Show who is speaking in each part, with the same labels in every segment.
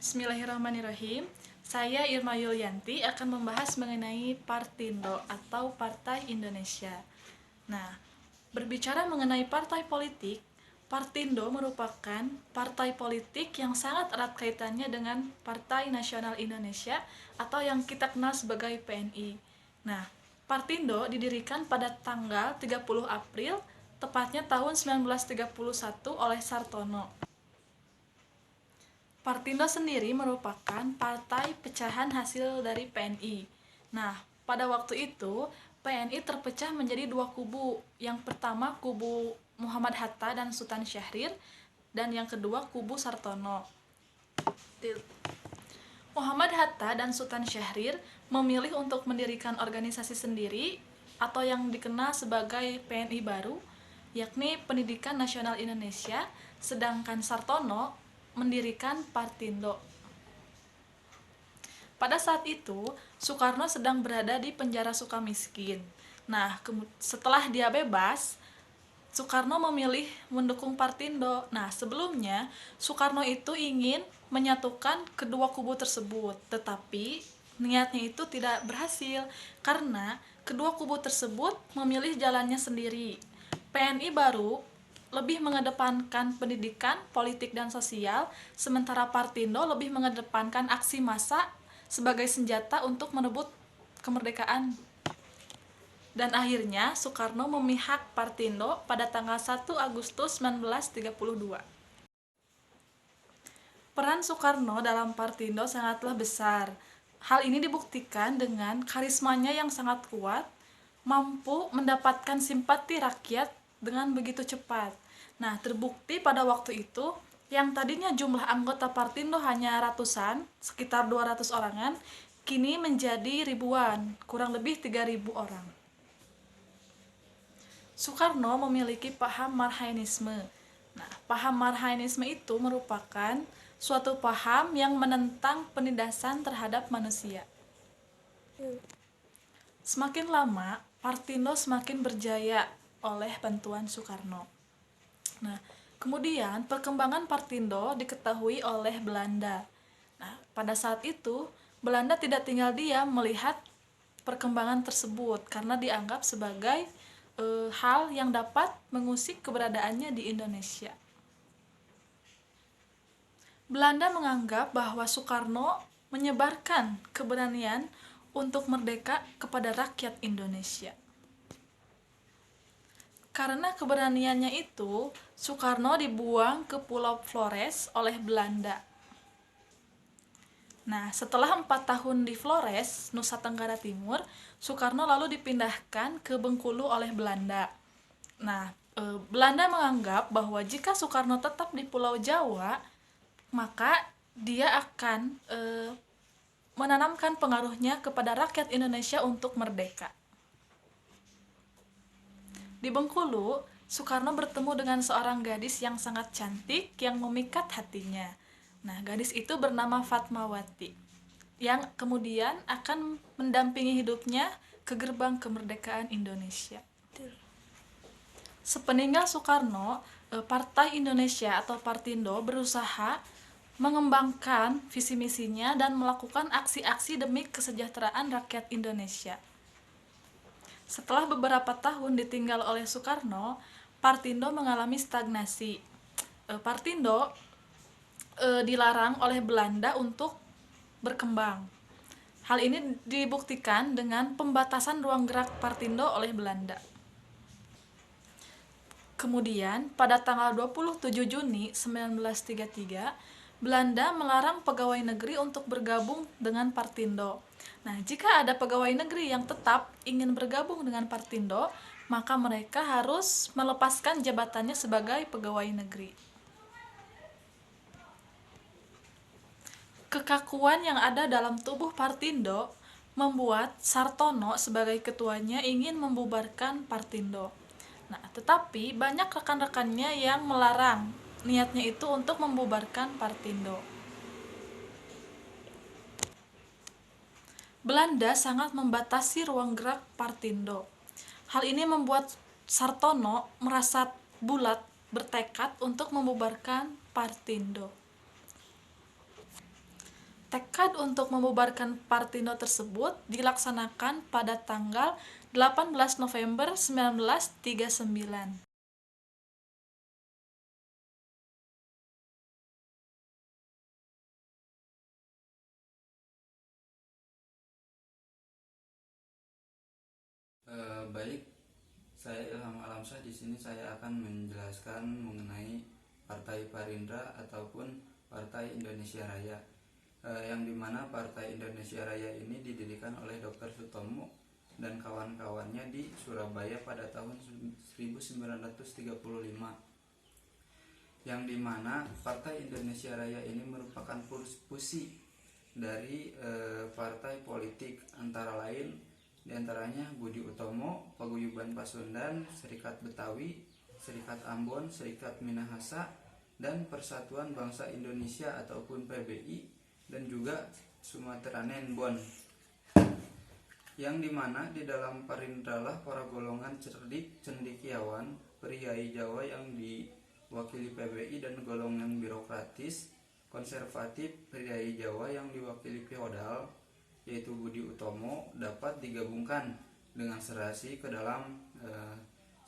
Speaker 1: Bismillahirrahmanirrahim. Saya Irma Yulianti akan membahas mengenai Partindo atau Partai Indonesia. Nah, berbicara mengenai partai politik, Partindo merupakan partai politik yang sangat erat kaitannya dengan Partai Nasional Indonesia atau yang kita kenal sebagai PNI. Nah, Partindo didirikan pada tanggal 30 April, tepatnya tahun 1931 oleh Sartono. Partindo sendiri merupakan partai pecahan hasil dari PNI. Nah, pada waktu itu, PNI terpecah menjadi dua kubu. Yang pertama kubu Muhammad Hatta dan Sultan Syahrir, dan yang kedua kubu Sartono. Muhammad Hatta dan Sultan Syahrir memilih untuk mendirikan organisasi sendiri atau yang dikenal sebagai PNI baru, yakni Pendidikan Nasional Indonesia, sedangkan Sartono mendirikan Partindo. Pada saat itu, Soekarno sedang berada di penjara Sukamiskin. Nah, setelah dia bebas, Soekarno memilih mendukung Partindo. Nah, sebelumnya Soekarno itu ingin menyatukan kedua kubu tersebut, tetapi niatnya itu tidak berhasil karena kedua kubu tersebut memilih jalannya sendiri. PNI baru lebih mengedepankan pendidikan, politik, dan sosial, sementara Partindo lebih mengedepankan aksi massa sebagai senjata untuk merebut kemerdekaan. Dan akhirnya Soekarno memihak Partindo pada tanggal 1 Agustus 1932. Peran Soekarno dalam Partindo sangatlah besar. Hal ini dibuktikan dengan karismanya yang sangat kuat, mampu mendapatkan simpati rakyat dengan begitu cepat. Nah, terbukti pada waktu itu, yang tadinya jumlah anggota Partindo hanya ratusan, sekitar 200 orangan, kini menjadi ribuan, kurang lebih 3.000 orang. Soekarno memiliki paham Marhaenisme. Nah, paham Marhaenisme itu merupakan suatu paham yang menentang penindasan terhadap manusia. Semakin lama, Partindo semakin berjaya oleh bantuan Soekarno. Nah, kemudian perkembangan Partindo diketahui oleh Belanda. Nah, pada saat itu, Belanda tidak tinggal diam melihat perkembangan tersebut karena dianggap sebagai hal yang dapat mengusik keberadaannya di Indonesia. Belanda menganggap bahwa Soekarno menyebarkan keberanian untuk merdeka kepada rakyat Indonesia. Karena keberaniannya itu, Soekarno dibuang ke Pulau Flores oleh Belanda. Nah, setelah 4 tahun di Flores, Nusa Tenggara Timur, Soekarno lalu dipindahkan ke Bengkulu oleh Belanda. Nah, Belanda menganggap bahwa jika Soekarno tetap di Pulau Jawa, maka dia akan menanamkan pengaruhnya kepada rakyat Indonesia untuk merdeka. Di Bengkulu, Soekarno bertemu dengan seorang gadis yang sangat cantik yang memikat hatinya. Nah, gadis itu bernama Fatmawati, yang kemudian akan mendampingi hidupnya ke gerbang kemerdekaan Indonesia. Sepeninggal Soekarno, Partai Indonesia atau Partindo berusaha mengembangkan visi misinya dan melakukan aksi-aksi demi kesejahteraan rakyat Indonesia. Setelah beberapa tahun ditinggal oleh Soekarno, Partindo mengalami stagnasi. Partindo dilarang oleh Belanda untuk berkembang. Hal ini dibuktikan dengan pembatasan ruang gerak Partindo oleh Belanda. Kemudian, pada tanggal 27 Juni 1933, Belanda melarang pegawai negeri untuk bergabung dengan Partindo. Nah, jika ada pegawai negeri yang tetap ingin bergabung dengan Partindo, maka mereka harus melepaskan jabatannya sebagai pegawai negeri. Kekakuan yang ada dalam tubuh Partindo membuat Sartono sebagai ketuanya ingin membubarkan Partindo. Nah, tetapi banyak rekan-rekannya yang melarang niatnya itu untuk membubarkan Partindo. Belanda sangat membatasi ruang gerak Partindo. Hal ini membuat Sartono merasa bulat bertekad untuk membubarkan Partindo. Tekad untuk membubarkan Partindo tersebut dilaksanakan pada tanggal 18 November 1939.
Speaker 2: Baik, saya Ilham Alamsyah. Di sini saya akan menjelaskan mengenai Partai Parindra ataupun Partai Indonesia Raya. Yang dimana Partai Indonesia Raya ini didirikan oleh Dr. Sutomo dan kawan-kawannya di Surabaya pada tahun 1935. Yang dimana Partai Indonesia Raya ini merupakan fusi dari partai politik antara lain diantaranya Budi Utomo, Paguyuban Pasundan, Serikat Betawi, Serikat Ambon, Serikat Minahasa, dan Persatuan Bangsa Indonesia ataupun PBI, dan juga Sumatera Nenbon. Yang dimana di dalam Parindra lah para golongan cerdik, cendekiawan, priai Jawa yang diwakili PBI, dan golongan birokratis, konservatif, priai Jawa yang diwakili feodal, yaitu Budi Utomo, dapat digabungkan dengan serasi ke dalam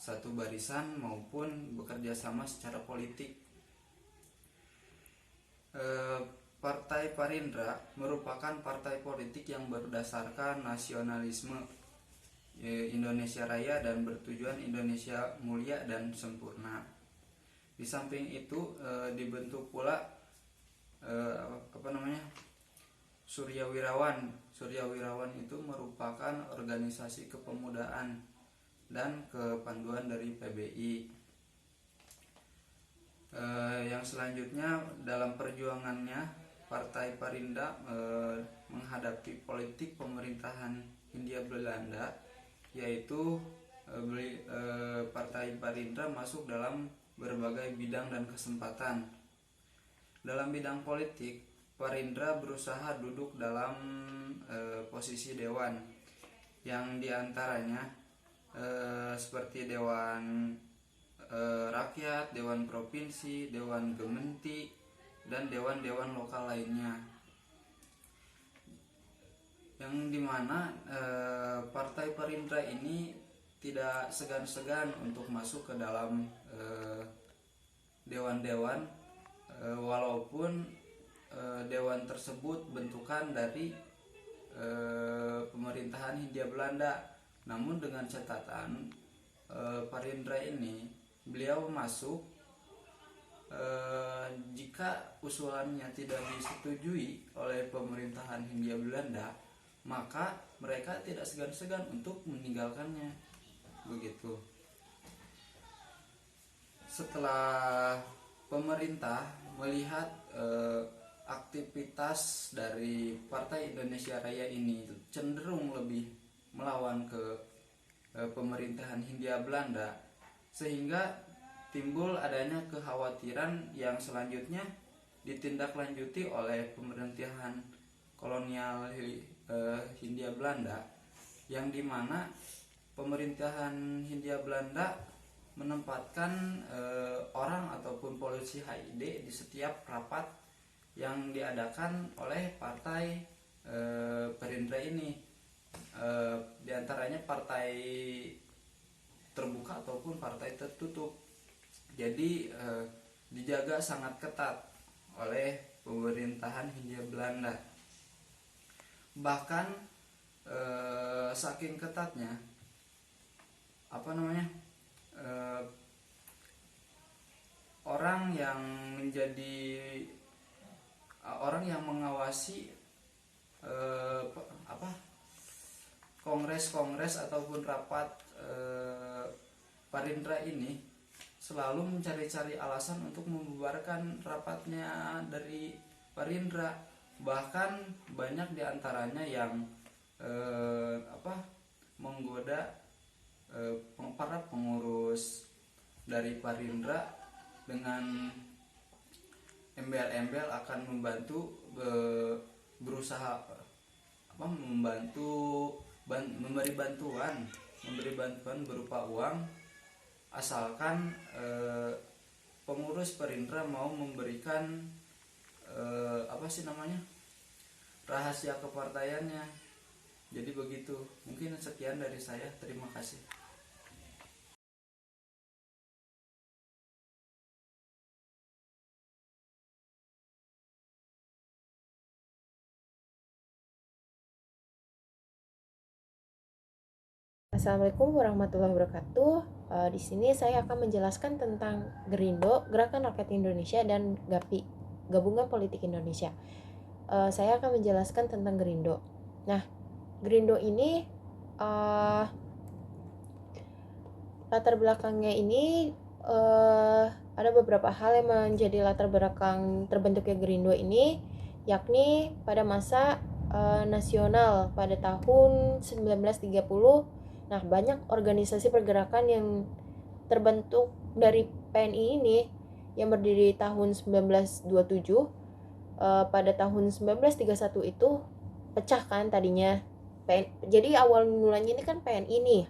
Speaker 2: satu barisan maupun bekerja sama secara politik. Partai Parindra merupakan partai politik yang berdasarkan nasionalisme Indonesia Raya dan bertujuan Indonesia mulia dan sempurna. Di samping itu dibentuk pula Surya Wirawan. Surya Wirawan itu merupakan organisasi kepemudaan dan kepanduan dari PBI. Yang selanjutnya dalam perjuangannya Partai Parindra menghadapi politik pemerintahan Hindia Belanda, yaitu Partai Parindra masuk dalam berbagai bidang dan kesempatan. Dalam bidang politik, Parindra berusaha duduk dalam posisi dewan, yang diantaranya seperti Dewan Rakyat, Dewan Provinsi, Dewan Gementi, dan dewan-dewan lokal lainnya. Yang dimana Partai Parindra ini tidak segan-segan untuk masuk ke dalam dewan-dewan, walaupun dewan tersebut bentukan dari pemerintahan Hindia Belanda. Namun dengan catatan Parindra ini beliau masuk jika usulannya tidak disetujui oleh pemerintahan Hindia Belanda, maka mereka tidak segan-segan untuk meninggalkannya. Begitu. Setelah pemerintah melihat aktivitas dari Partai Indonesia Raya ini cenderung lebih melawan ke pemerintahan Hindia Belanda, sehingga timbul adanya kekhawatiran yang selanjutnya ditindaklanjuti oleh pemerintahan kolonial Hindia Belanda, yang dimana pemerintahan Hindia Belanda menempatkan orang ataupun polisi HID di setiap rapat yang diadakan oleh Partai Parindra ini, diantaranya partai terbuka ataupun partai tertutup. Jadi dijaga sangat ketat oleh pemerintahan Hindia Belanda. Bahkan saking ketatnya orang yang mengawasi kongres ataupun rapat Parindra ini selalu mencari-cari alasan untuk membubarkan rapatnya dari Parindra. Bahkan banyak diantaranya yang menggoda para pengurus dari Parindra dengan embel-embel akan membantu berusaha memberi bantuan berupa uang, asalkan pengurus Parindra mau memberikan rahasia kepartaiannya. Jadi begitu. Mungkin sekian dari saya. Terima kasih.
Speaker 3: Assalamualaikum warahmatullahi wabarakatuh. Di sini saya akan menjelaskan tentang Gerindo, Gerakan Rakyat Indonesia, dan GAPI, Gabungan Politik Indonesia. Saya akan menjelaskan tentang Gerindo. Nah, Gerindo ini latar belakangnya ini ada beberapa hal yang menjadi latar belakang terbentuknya Gerindo ini, yakni pada masa nasional pada tahun 1930. Nah, banyak organisasi pergerakan yang terbentuk dari PNI ini yang berdiri tahun 1927. Pada tahun 1931 itu pecah kan tadinya. Jadi awal mulanya ini kan PNI nih.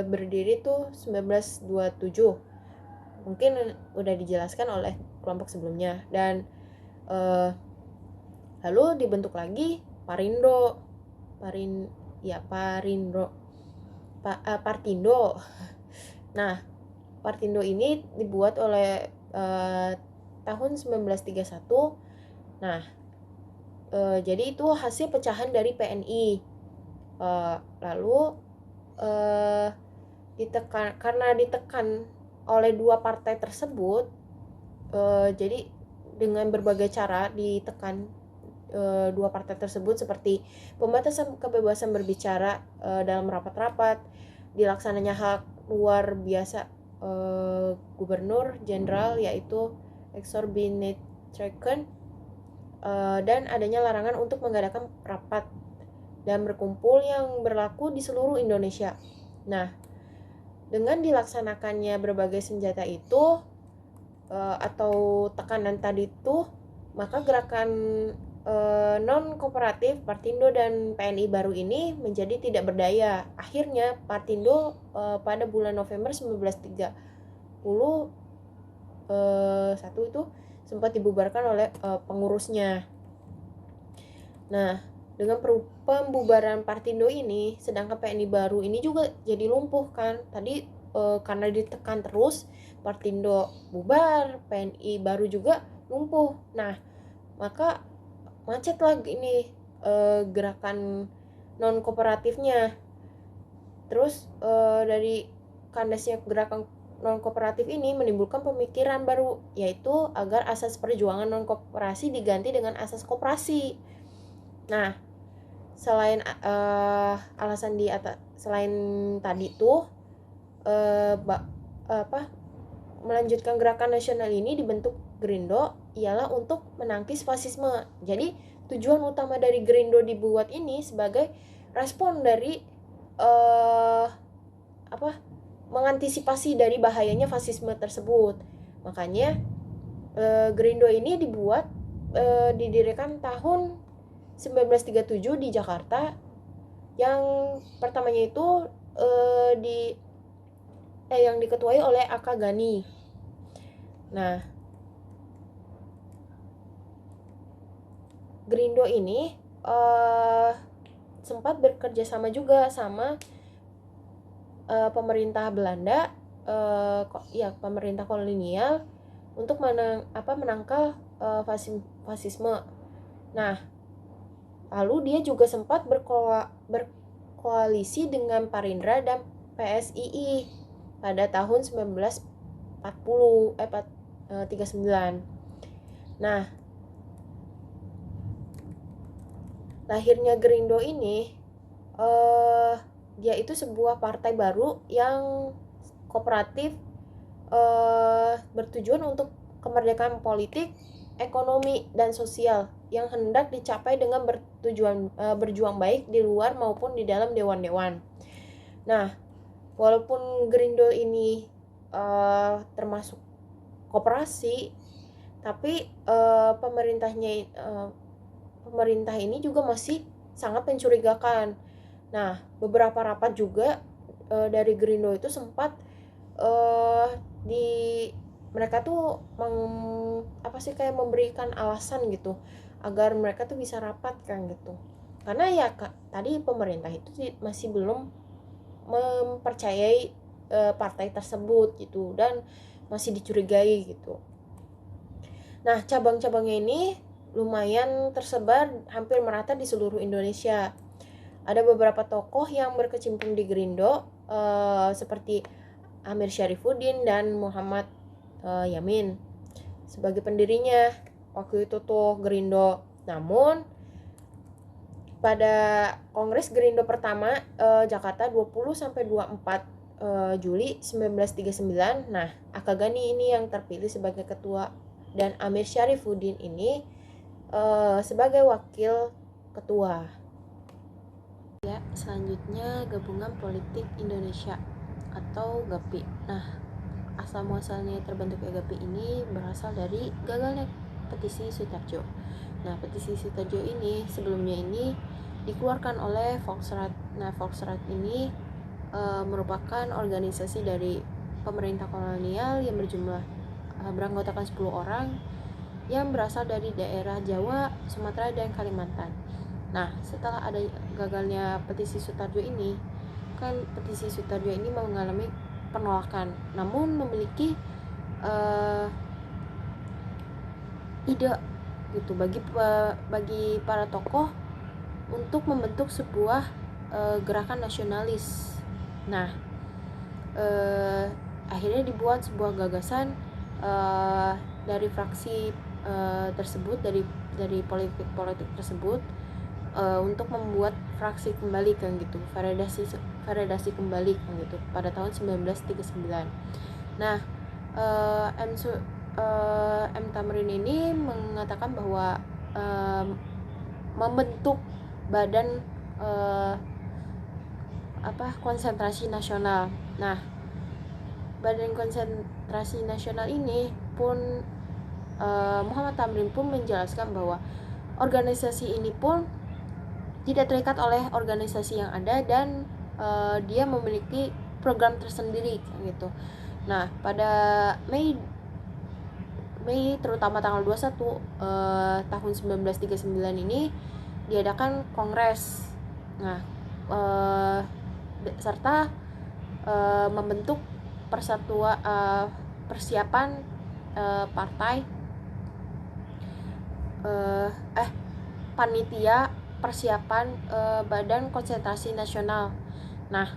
Speaker 3: Berdiri tuh 1927. Mungkin udah dijelaskan oleh kelompok sebelumnya. Dan lalu dibentuk lagi Partindo. Nah, Partindo ini dibuat oleh tahun 1931. Nah, jadi itu hasil pecahan dari PNI. Lalu karena ditekan oleh dua partai tersebut, jadi dengan berbagai cara ditekan dua partai tersebut, seperti pembatasan kebebasan berbicara dalam rapat-rapat, dilaksananya hak luar biasa gubernur jenderal yaitu exorbitant, dan adanya larangan untuk mengadakan rapat dan berkumpul yang berlaku di seluruh Indonesia. Nah, dengan dilaksanakannya berbagai senjata itu atau tekanan tadi itu, maka gerakan non-kooperatif Partindo dan PNI baru ini menjadi tidak berdaya. Akhirnya Partindo pada bulan November 1931 itu sempat dibubarkan oleh pengurusnya. Nah, dengan pembubaran Partindo ini, sedangkan PNI baru ini juga jadi lumpuh kan. Tadi karena ditekan terus, Partindo bubar, PNI baru juga lumpuh. Nah, maka macet lagi ini gerakan non kooperatifnya. Terus dari kandasnya gerakan non kooperatif ini menimbulkan pemikiran baru, yaitu agar asas perjuangan non kooperasi diganti dengan asas koperasi. Nah, selain alasan di atas, selain tadi tuh melanjutkan gerakan nasional ini dibentuk Gerindo ialah untuk menangkis fasisme. Jadi tujuan utama dari Gerindo dibuat ini sebagai respon dari mengantisipasi dari bahayanya fasisme tersebut. Makanya Gerindo ini didirikan tahun 1937 di Jakarta. Yang pertamanya itu yang diketuai oleh Aka Gani. Nah, Gerindo ini sempat bekerja sama juga sama pemerintah Belanda, pemerintah kolonial untuk menangkal fasisme. Nah, lalu dia juga sempat berkoalisi dengan Parindra dan PSII pada tahun 1939. Nah, lahirnya Gerindo ini dia itu sebuah partai baru yang kooperatif, bertujuan untuk kemerdekaan politik, ekonomi, dan sosial yang hendak dicapai dengan berjuang baik di luar maupun di dalam dewan-dewan. Nah, walaupun Gerindo ini termasuk koperasi, tapi pemerintah ini juga masih sangat mencurigakan. Nah, beberapa rapat juga dari Gerindo itu sempat mereka tuh kayak memberikan alasan gitu. agar mereka tuh bisa rapat kan gitu. Karena ya tadi pemerintah itu masih belum mempercayai partai tersebut gitu, dan masih dicurigai gitu. Nah, cabang-cabangnya ini lumayan tersebar hampir merata di seluruh Indonesia. Ada beberapa tokoh yang berkecimpung di Gerindo seperti Amir Syarifuddin dan Muhammad Yamin sebagai pendirinya waktu itu tuh Gerindo. Namun pada Kongres Gerindo pertama Jakarta 20 sampai 24 Juli 1939, nah Akagani ini yang terpilih sebagai ketua dan Amir Syarifuddin ini sebagai wakil ketua. Ya, selanjutnya Gabungan Politik Indonesia atau GAPI. Nah, asal muasalnya terbentuknya GAPI ini berasal dari gagalnya petisi Sutarjo. Nah, petisi Sutarjo ini sebelumnya ini dikeluarkan oleh Volksraad. Nah, Volksraad ini merupakan organisasi dari pemerintah kolonial yang berjumlah beranggotakan 10 orang yang berasal dari daerah Jawa, Sumatera, dan Kalimantan. Nah, setelah ada gagalnya petisi Sutarjo ini, kan petisi Sutarjo ini mengalami penolakan, namun memiliki ide gitu bagi para tokoh untuk membentuk sebuah gerakan nasionalis. Nah, akhirnya dibuat sebuah gagasan dari fraksi tersebut, dari politik tersebut, untuk membuat fraksi kembali kan gitu, variasi kembali kan gitu pada tahun 1939. Nah, M. Tamrin ini mengatakan bahwa membentuk badan konsentrasi nasional. Nah, badan konsentrasi nasional ini pun Muhammad Tamrin pun menjelaskan bahwa organisasi ini pun tidak terikat oleh organisasi yang ada, dan dia memiliki program tersendiri gitu. Nah, pada Mei terutama tanggal 21 tahun 1939 ini diadakan kongres. Nah, serta membentuk persiapan partai panitia persiapan Badan Konsentrasi Nasional. Nah,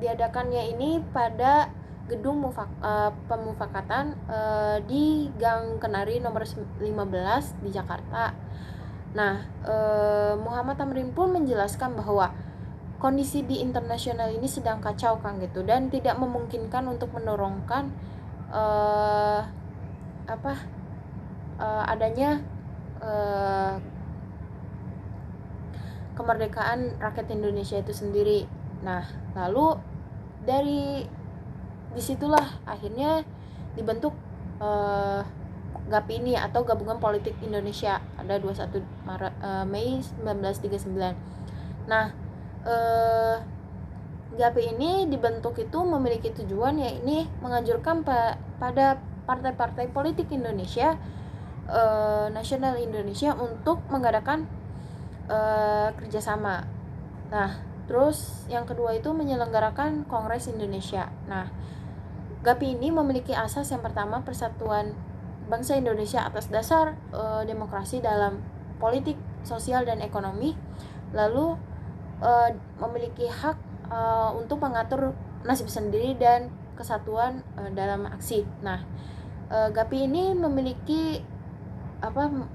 Speaker 3: diadakannya ini pada gedung pemufakatan di Gang Kenari nomor 15 di Jakarta. Nah, Muhammad Tamrin pun menjelaskan bahwa kondisi di internasional ini sedang kacau kan gitu, dan tidak memungkinkan untuk mendorongkan adanya kemerdekaan rakyat Indonesia itu sendiri. Nah, lalu dari disitulah akhirnya dibentuk GAPI ini atau Gabungan Politik Indonesia pada 21 Mei 1939. Nah, GAPI ini dibentuk itu memiliki tujuan yakni menganjurkan pada partai-partai politik Indonesia, nasional Indonesia untuk mengadakan kerjasama. Nah, terus yang kedua itu menyelenggarakan Kongres Indonesia. Nah, GAPI ini memiliki asas yang pertama, persatuan bangsa Indonesia atas dasar demokrasi dalam politik, sosial, dan ekonomi. Lalu memiliki hak untuk mengatur nasib sendiri dan kesatuan dalam aksi. Nah, GAPI ini memiliki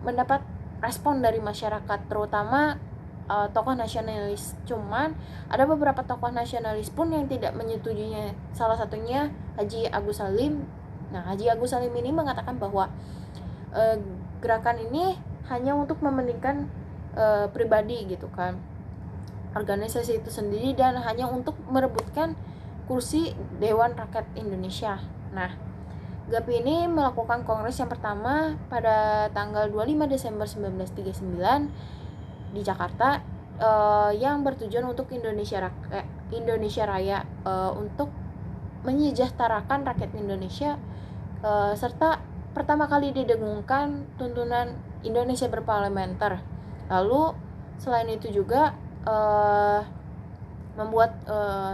Speaker 3: mendapat respon dari masyarakat, terutama tokoh nasionalis. Cuman ada beberapa tokoh nasionalis pun yang tidak menyetujuinya. Salah satunya Haji Agus Salim. Nah, Haji Agus Salim ini mengatakan bahwa gerakan ini hanya untuk mementingkan pribadi gitu kan, organisasi itu sendiri, dan hanya untuk merebutkan kursi Dewan Rakyat Indonesia. Nah, GAPI ini melakukan kongres yang pertama pada tanggal 25 Desember 1939 di Jakarta, yang bertujuan untuk Indonesia Raya, untuk menyejahterakan rakyat Indonesia, serta pertama kali didengungkan tuntunan Indonesia berparlementer. Lalu selain itu juga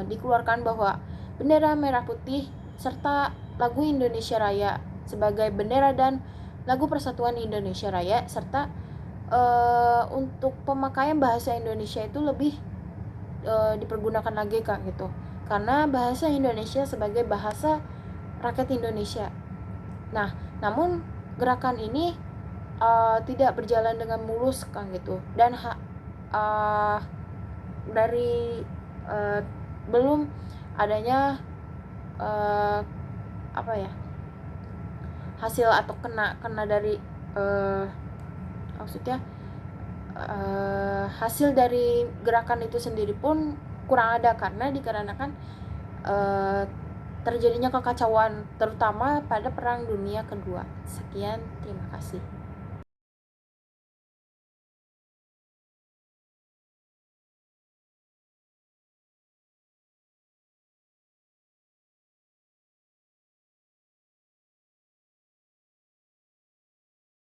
Speaker 3: dikeluarkan bahwa bendera merah putih serta lagu Indonesia Raya sebagai bendera dan lagu Persatuan Indonesia Raya, serta untuk pemakaian bahasa Indonesia itu lebih dipergunakan lagi Kak gitu. Karena bahasa Indonesia sebagai bahasa rakyat Indonesia. Nah, namun gerakan ini tidak berjalan dengan mulus Kak gitu. Dan dari belum adanya hasil atau kena dari maksudnya hasil dari gerakan itu sendiri pun kurang ada, karena dikarenakan terjadinya kekacauan terutama pada Perang Dunia Kedua. Sekian, terima kasih.